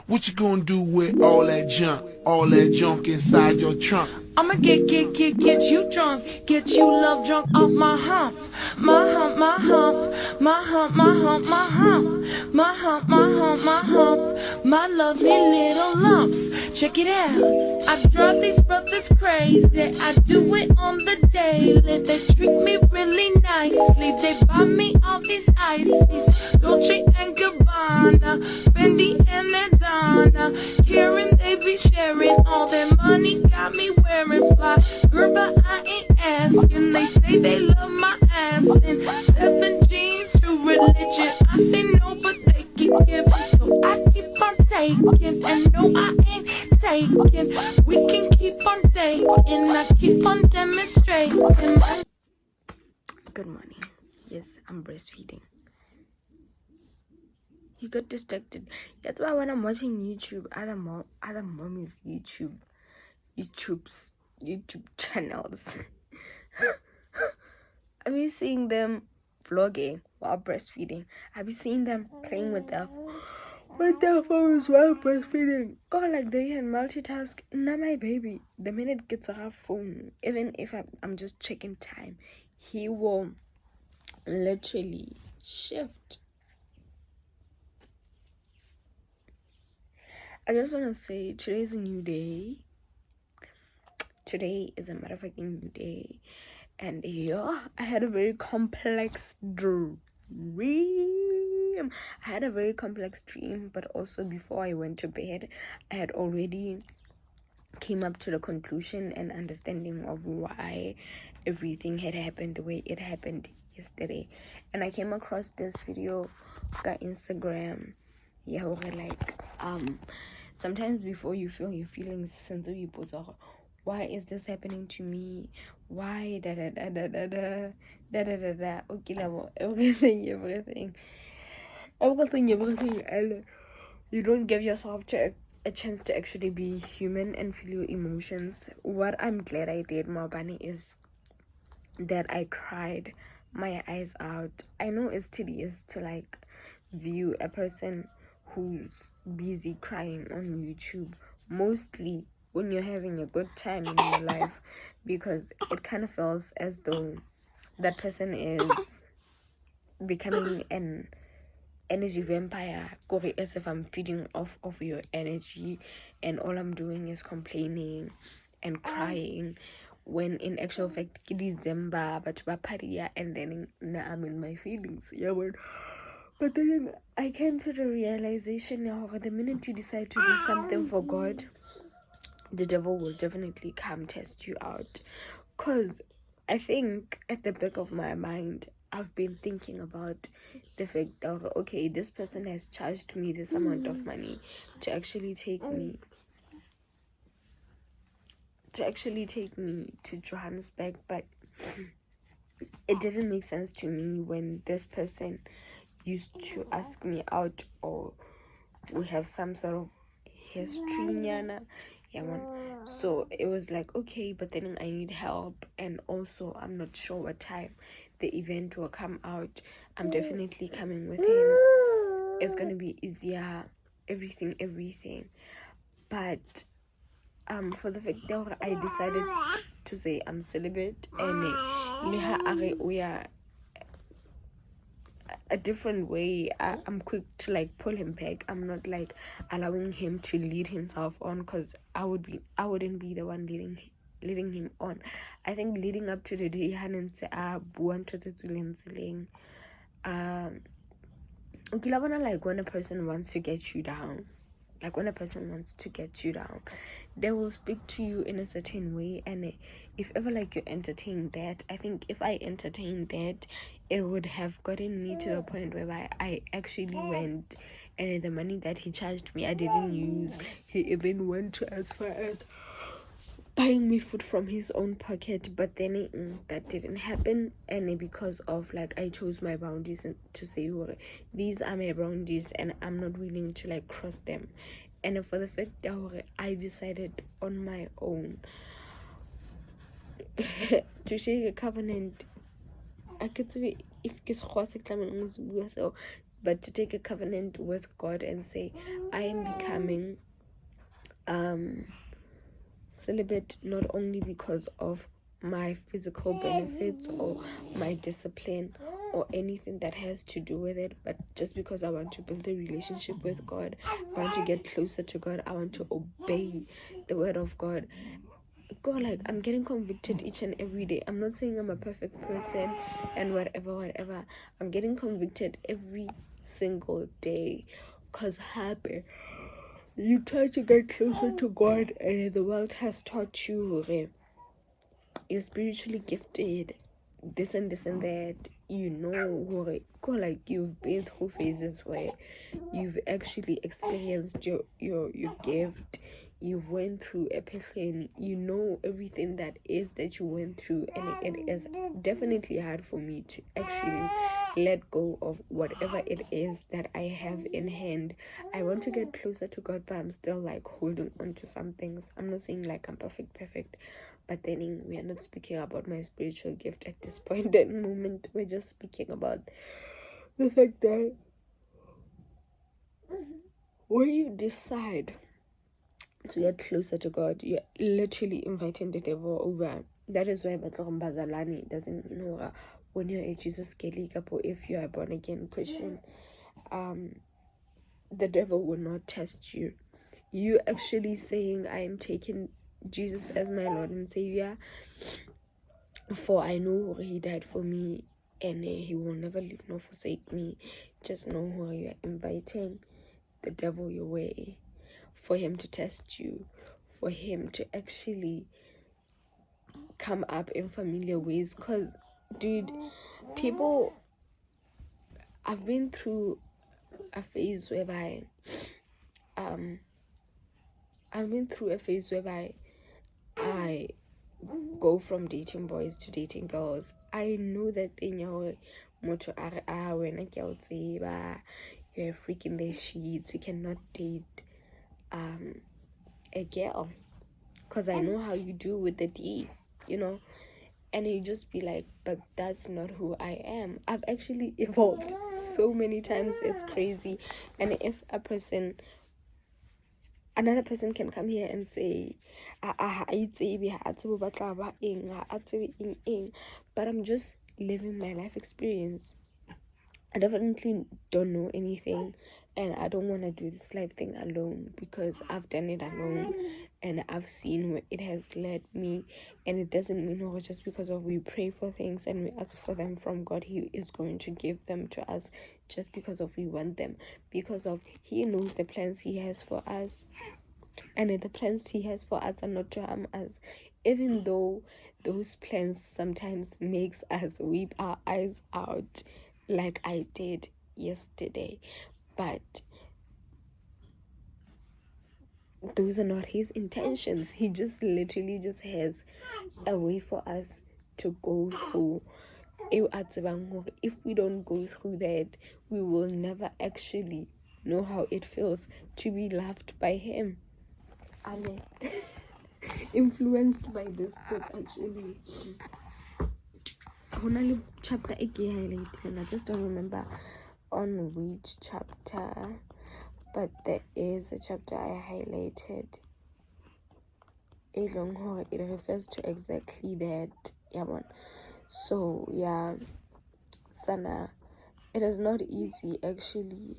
What you gonna do with all that junk inside your trunk? I'ma get you drunk, get you love drunk off my hump, my hump, my hump, my hump, my hump, my hump, my hump, my hump, my hump, my lovely little lumps. Check it out. I drive these brothers crazy. I do it on the daily. They treat me really nicely. They buy me all these ices, Dolce and Gabbana, Fendi and Madonna. Karen, they be sharing all their money. Got me wearing fly, girl, but I ain't asking. They say they love my ass in 7 jeans, true religion. I say no, but they keep giving, so I keep on taking. And no, I ain't taking. We can keep on taking. I keep on demonstrating. Good morning. Yes, I'm breastfeeding. You got distracted. That's why when I'm watching YouTube, other mommies YouTube channels. I be seeing them vlogging while breastfeeding. I be seeing them playing with their phones while breastfeeding. God, like they can multitask. Now my baby, the minute gets to have phone, even if I'm just checking time, he will literally shift. I just want to say today's a new day. Today is a motherfucking new day. And yeah, I had a very complex dream. But also before I went to bed, I had already came up to the conclusion and understanding of why everything had happened the way it happened yesterday. And I came across this video on Instagram. Yeah, like sometimes before you feel your feelings, sense of people talk, why is this happening to me? Why da da da da da da da da da da okay, level everything, and you don't give yourself a chance to actually be human and feel your emotions. What I'm glad I did, Mabani, is that I cried my eyes out. I know it's tedious to like view a person who's busy crying on YouTube, mostly when you're having a good time in your life, because it kind of feels as though that person is becoming an energy vampire, as if I'm feeding off of your energy and all I'm doing is complaining and crying, when in actual fact it is December but paria, and then now I'm in my feelings. Yeah, but then I came to the realization now, the minute you decide to do something for God, the devil will definitely come test you out. Cause I think at the back of my mind, I've been thinking about the fact that, okay, this person has charged me this amount of money to actually take me to Johannesburg, but it didn't make sense to me when this person used to ask me out, or we have some sort of history nyana. Yeah, man. So it was like, okay, but then I need help, and also I'm not sure what time the event will come out. I'm definitely coming with him. It's gonna be easier, everything. But for the fact that I decided to say I'm celibate, and we are a different way, I'm quick to like pull him back. I'm not like allowing him to lead himself on, because I wouldn't be the one leading him on. I think leading up to the day like when a person wants to get you down, they will speak to you in a certain way. And if ever like you entertain that, I think if I entertained that, it would have gotten me to the point where I actually went, and the money that he charged me I didn't use. He even went to as far as buying me food from his own pocket, but then that didn't happen. And because of like I chose my boundaries and to say, well, these are my boundaries and I'm not willing to like cross them. And for the fact that I decided on my own to shake a covenant, I could say if so but to take a covenant with God and say, I am becoming celibate, not only because of my physical benefits or my discipline or anything that has to do with it, but just because I want to build a relationship with God. I want to get closer to God. I want to obey the word of God. God, like, I'm getting convicted each and every day. I'm not saying I'm a perfect person and whatever. I'm getting convicted every single day, because happy you try to get closer to God, and the world has taught you you're spiritually gifted, this and this and that. You know, like, you've been through phases where you've actually experienced your gift. You've went through epiphany. You know everything that you went through, and it is definitely hard for me to actually let go of whatever it is that I have in hand. I want to get closer to God, but I'm still like holding on to some things. I'm not saying like I'm perfect, but then we are not speaking about my spiritual gift at this point in moment. We're just speaking about the fact that when you decide to get closer to God, you're literally inviting the devil over. That is why Bazalani doesn't mean when you're a Jesus Kelly or if you're a born again Christian, the devil will not test you. You actually saying, I am taking Jesus as my Lord and Savior, for I know he died for me, and he will never leave nor forsake me. Just know who you are inviting the devil your way, for him to test you, for him to actually come up in familiar ways. Because, dude, I've been through a phase whereby I go from dating boys to dating girls. I know that thing, moto are when I you're a freak in the sheets, you cannot date a girl, because I know how you do with the D, and you just be like, but that's not who I am. I've actually evolved so many times, it's crazy. And if another person can come here and say, but I'm just living my life experience. I definitely don't know anything, and I don't want to do this life thing alone, because I've done it alone and I've seen where it has led me. And it doesn't mean just because of we pray for things and we ask for them from God, he is going to give them to us just because of we want them, because of he knows the plans he has for us, and the plans he has for us are not to harm us, even though those plans sometimes makes us weep our eyes out, like I did yesterday. But those are not his intentions. He just literally just has a way for us to go through. If we don't go through that, we will never actually know how it feels to be loved by him. I'm influenced by this book, actually. Chapter 8 highlighted, I just don't remember on which chapter, but there is a chapter I highlighted. It refers to exactly that. So yeah, Sana, it is not easy actually.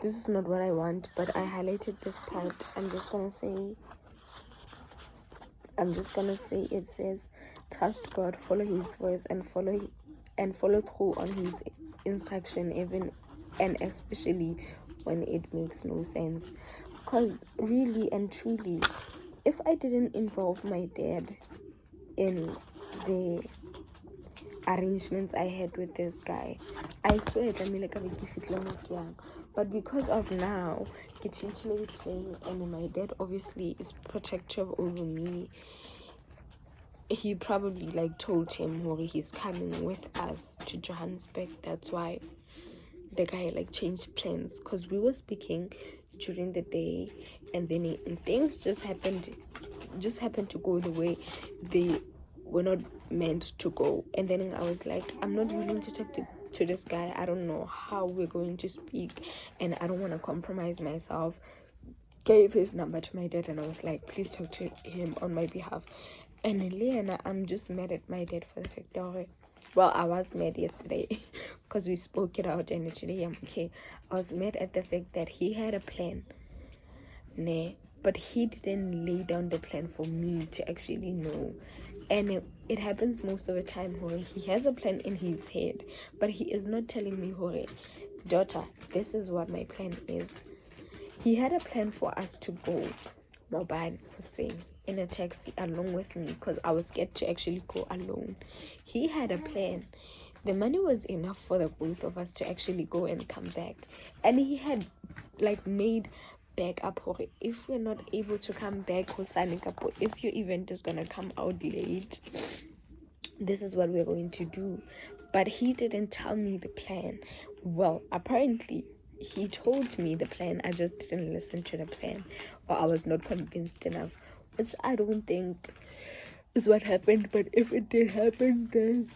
This is not what I want, but I highlighted this part. I'm just gonna say it says, trust God, follow his voice, and follow through on his instruction, even and especially when it makes no sense. Because really and truly, if I didn't involve my dad in the arrangements I had with this guy, I swear but because of now and my dad obviously is protective over me, he probably like told him he's coming with us to Johannesburg. That's why the guy like changed plans, because we were speaking during the day, and then things just happened to go the way they we're not meant to go. And then I was like, I'm not willing to talk to this guy. I don't know how we're going to speak, and I don't want to compromise myself. Gave his number to my dad, and I was like, please talk to him on my behalf. And Leanna, I'm just mad at my dad for the fact that, well, I was mad yesterday because we spoke it out, and today I'm okay. I was mad at the fact that he had a plan, but he didn't lay down the plan for me to actually know. And it happens most of the time, Hore. He has a plan in his head, but he is not telling me, Hore, daughter, this is what my plan is. He had a plan for us to go Mobile Hussein in a taxi along with me because I was scared to actually go alone. He had a plan. The money was enough for the both of us to actually go and come back. And he had made back up if we're not able to come back, if your event is gonna come out late, this is what we're going to do. But he didn't tell me the plan. Well, apparently he told me the plan, I just didn't listen to the plan, or I was not convinced enough, which I don't think is what happened. But if it did happen, then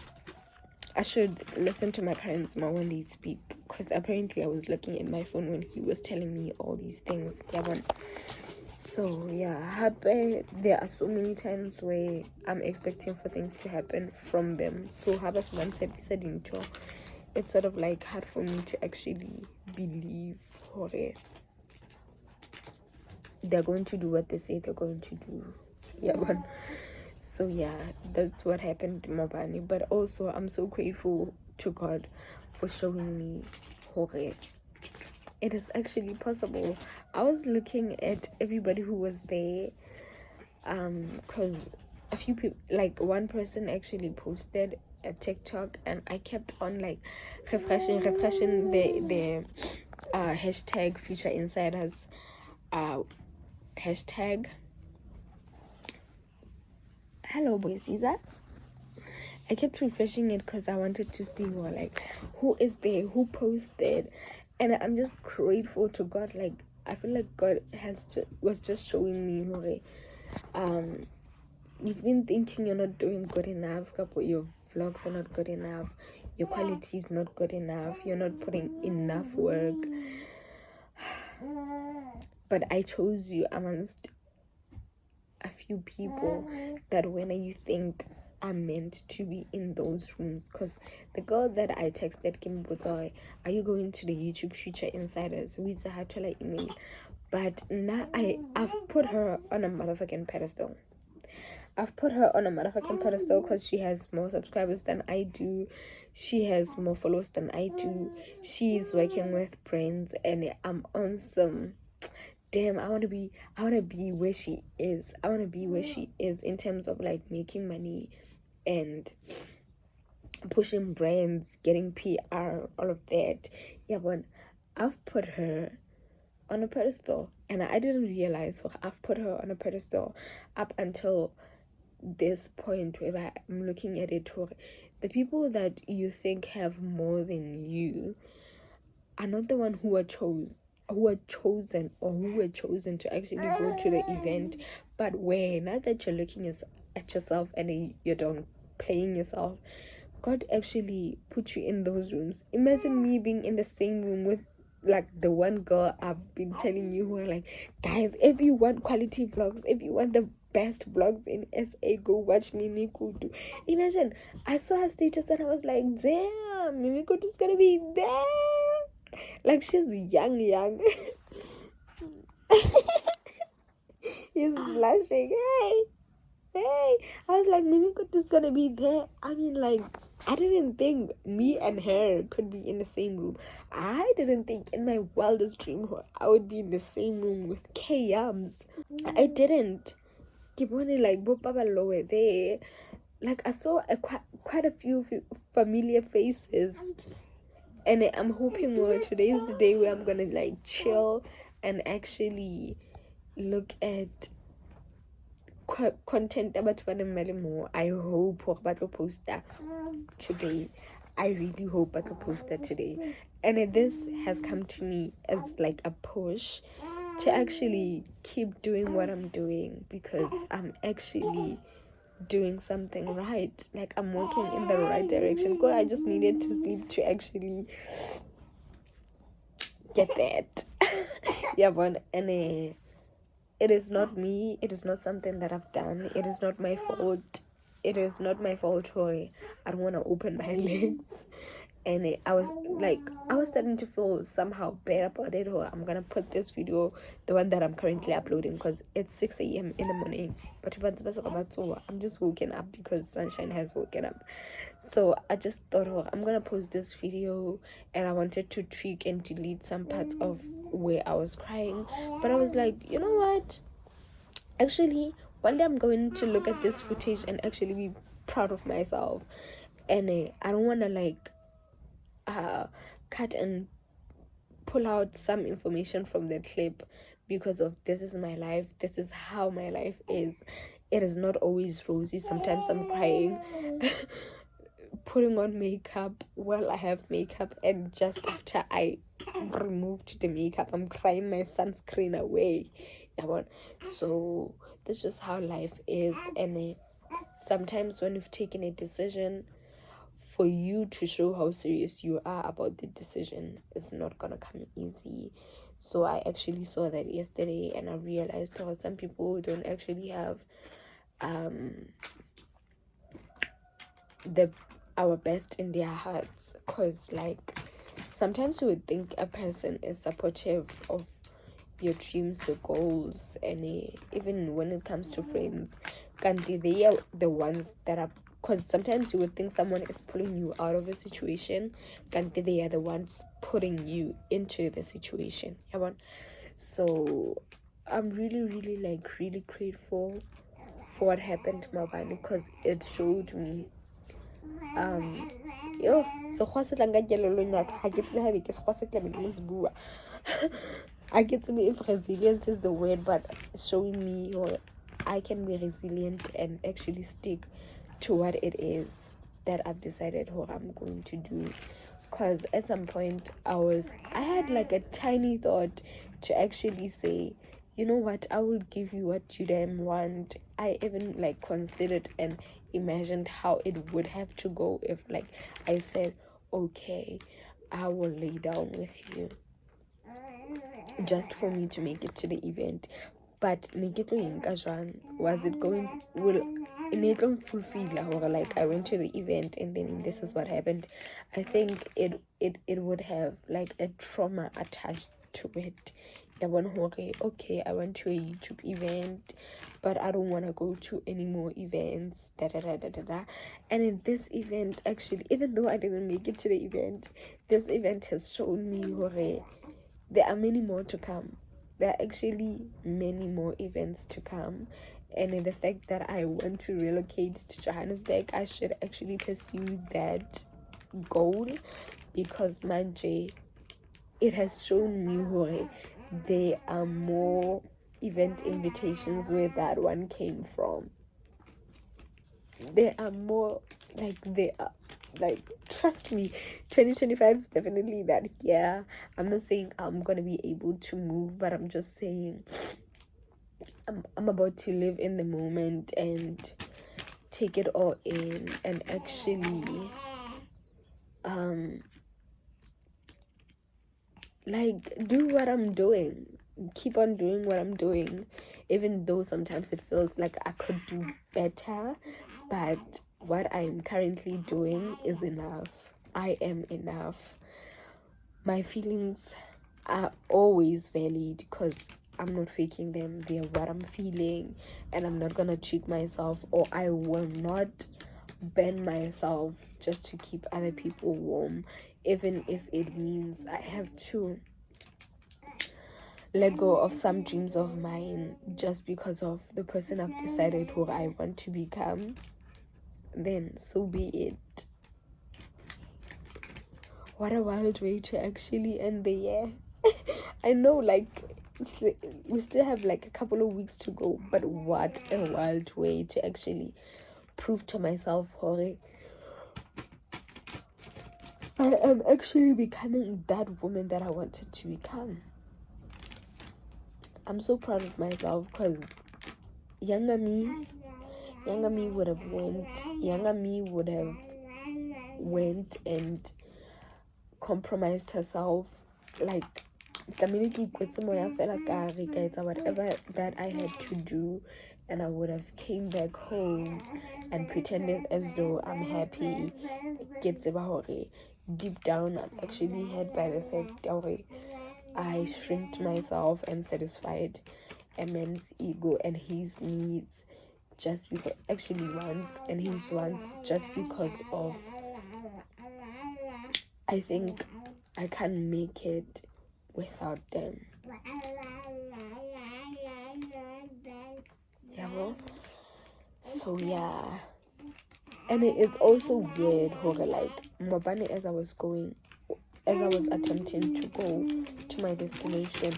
I should listen to my parents more when they speak, because apparently I was looking at my phone when he was telling me all these things. So yeah, there are so many times where I'm expecting for things to happen from them. So it's sort of like hard for me to actually believe they're going to do what they say they're going to do. So yeah, that's what happened, Mobani. But also I'm so grateful to God for showing me it is actually possible. I was looking at everybody who was there, because a few people, one person actually posted a TikTok, and I kept on refreshing the hashtag Future Insiders hashtag. Hello, boys, is that? I kept refreshing it because I wanted to see who is there, who posted, and I'm just grateful to God. I feel like God was just showing me, you've been thinking you're not doing good enough, your vlogs are not good enough, your quality is not good enough, you're not putting enough work. But I chose you amongst a few people that when you think are meant to be in those rooms. Because the girl that I texted, Kim Botoy, are you going to the YouTube Future Insiders? With her to email. But now I've put her on a motherfucking pedestal. Because she has more subscribers than I do. She has more followers than I do. She's working with brands, and I'm on some damn, I want to be where she is. I want to be where she is in terms of making money and pushing brands, getting PR, all of that. Yeah, but I've put her on a pedestal, and I didn't realize I've put her on a pedestal up until this point where I'm looking at it. The people that you think have more than you are not the one who were chosen to actually go to the event. But now that you're looking at yourself and you're done playing yourself, God actually put you in those rooms. Imagine me being in the same room with the one girl I've been telling you, who are guys, if you want quality vlogs, if you want the best vlogs in SA, go watch Mimi Kudu. Imagine, I saw her status and I was like, damn, Mimi Kudu is gonna be there. She's young. He's blushing. Hey. I was like, Mimi Kudu's gonna be there. I mean, I didn't think me and her could be in the same room. I didn't think in my wildest dream I would be in the same room with K-Yams. I didn't. Bopapa were there. I saw quite a few familiar faces. And I'm hoping today is the day where I'm gonna chill and actually look at content about more. I hope Battle post that today. I really hope Battle post that today. And this has come to me as a push to actually keep doing what I'm doing, because I'm actually doing something right. Like, I'm walking in the right direction. Because I just needed to sleep to actually get that. Yeah, but and it is not me. It is not something that I've done. It is not my fault. It is not my fault. Hoy. I don't want to open my legs. And I was starting to feel somehow bad about it. Or I'm gonna put this video, the one that I'm currently uploading, because it's 6 a.m. in the morning. But I'm just woken up because Sunshine has woken up. So I just thought, oh, I'm gonna post this video, and I wanted to tweak and delete some parts of where I was crying. But I was like, you know what? Actually, one day I'm going to look at this footage and actually be proud of myself. And I don't want to cut and pull out some information from the clip, because of this is my life. This is how my life is. It is not always rosy. Sometimes I'm crying putting on makeup while I have makeup, and just after I removed the makeup, I'm crying my sunscreen away. Yeah, so this is just how life is. And sometimes when you've taken a decision, for you to show how serious you are about the decision, it's not gonna come easy. So I actually saw that yesterday, and I realized how some people don't actually have our best in their hearts. Because like, sometimes you would think a person is supportive of your dreams, your goals, and even when it comes to friends, kanti they are the ones that are, because sometimes you would think someone is pulling you out of a situation, kanti they are the ones putting you into the situation. So I'm really grateful for what happened to Mabani, because it showed me yo sekgowa se tlang ka kelelong yaka ga ke tsebe gabe ke sekgowa se tlabe ke mo se bua. I get to be, if resilience is the word, but showing me I can be resilient and actually stick to what it is that I've decided what I'm going to do. Because at some point I had like a tiny thought to actually say, you know what, I will give you what you damn want. I even like considered and imagined how it would have to go if like I said, okay, I will lay down with you just for me to make it to the event. But was it going, will it fulfill, or like I went to the event and then this is what happened? I think it would have like a trauma attached to it. Okay, I went to a YouTube event, but I don't want to go to any more events, and in this event, actually, even though I didn't make it to the event, this event has shown me there are many more to come. There are actually many more events to come. And in the fact that I want to relocate to Johannesburg, I should actually pursue that goal, because manje, it has shown me where there are more event invitations where that one came from. There are more, trust me, 2025 is definitely that year. I'm not saying I'm gonna be able to move, but I'm just saying I'm about to live in the moment and take it all in, and actually do what I'm doing, keep on doing what I'm doing, even though sometimes it feels like I could do better. But what I'm currently doing is enough. I am enough. My feelings are always valid, because I'm not faking them. They're what I'm feeling, and I'm not gonna trick myself, or I will not bend myself just to keep other people warm, even if it means I have to let go of some dreams of mine just because of the person I've decided who I want to become. Then so be it. What a wild way to actually end the year. I know, like, we still have like a couple of weeks to go, but what a wild way to actually prove to myself, Hore, I am actually becoming that woman that I wanted to become. I'm so proud of myself, because younger me younger me would have went and compromised herself. Like the minute you quit somewhere, I felt like whatever that I had to do, and I would have came back home and pretended as though I'm happy. Deep down, I'm actually hurt by the fact that I shrinked myself and satisfied a man's ego and his needs just because his wants just because of I think I can't make it without them. Yeah. So yeah. And it's also weird like Mabane as I was attempting to go to my destination,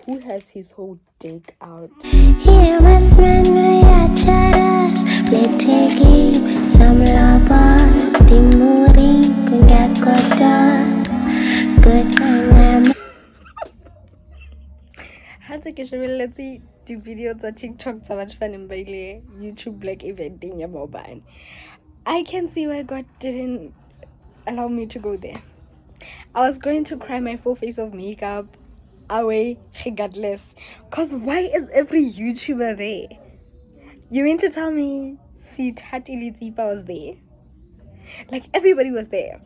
who has his whole dick out. He was man we taking some lava, Timuri, good time. Hanze ke shebelletse di video tsa TikTok tsa batho ba neng ba ile YouTube Black Eventing ya Maobane. I can see why God didn't allow me to go there. I was going to cry my full face of makeup away regardless. Cause why is every YouTuber there? You mean to tell me Sitati Litsipa was there? Like everybody was there.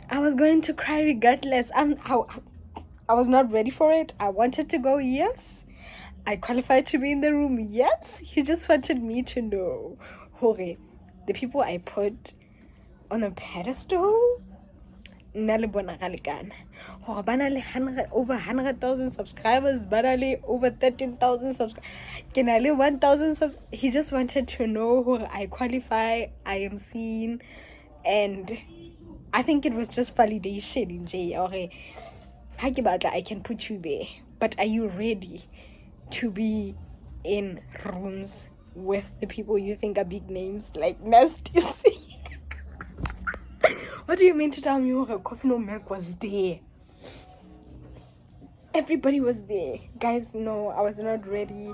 I was going to cry regardless. I was not ready for it. I wanted to go, yes. I qualified to be in the room, yes. He just wanted me to know, Hore, the people I put on a pedestal, over 100,000 subscribers, over 13,000 subscribers, 1,000 subscribers. He just wanted to know who I qualify, I am seen, and I think it was just validation in J. Okay, I can put you there, but are you ready to be in rooms with the people you think are big names like Nasty C? What do you mean to tell me Coffee No Milk was there? Everybody was there. Guys, no, I was not ready.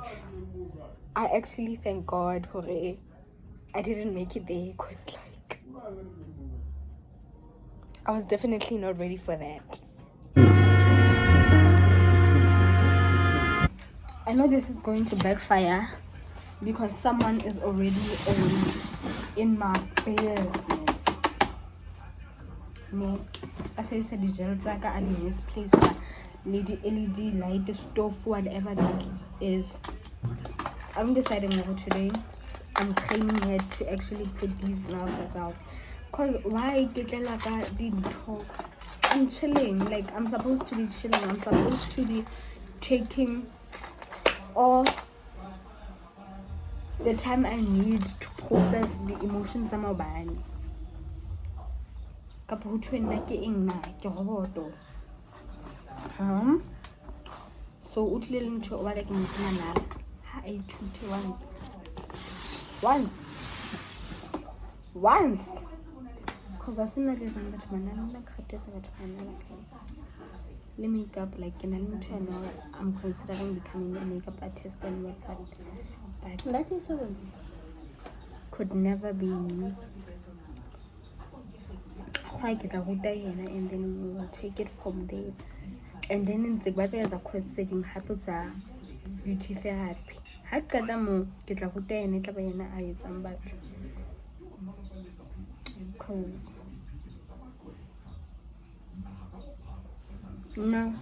I actually thank God for it. I didn't make it there because like I was definitely not ready for that. I know this is going to backfire because someone is already in my business. No, as I said, the misplaced lady LED light, stove, whatever that is. I'm deciding over today. I'm training her to actually put these nails herself. Cause why get like I didn't talk? I'm chilling. Like I'm supposed to be chilling. I'm supposed to be taking all the time I need to process the emotions of my body. So utlele ntho o ba like motsanana ha I ithute once cause as soon as I'm batho banana kgatetse batho banana le makeup like I'm considering becoming a makeup artist and whatnot, but that is could never be and then we will take it from there. And then in Zimbabwe as a course setting happens beauty therapy. How can I move? Get a hotel and it eyes and back. Because no.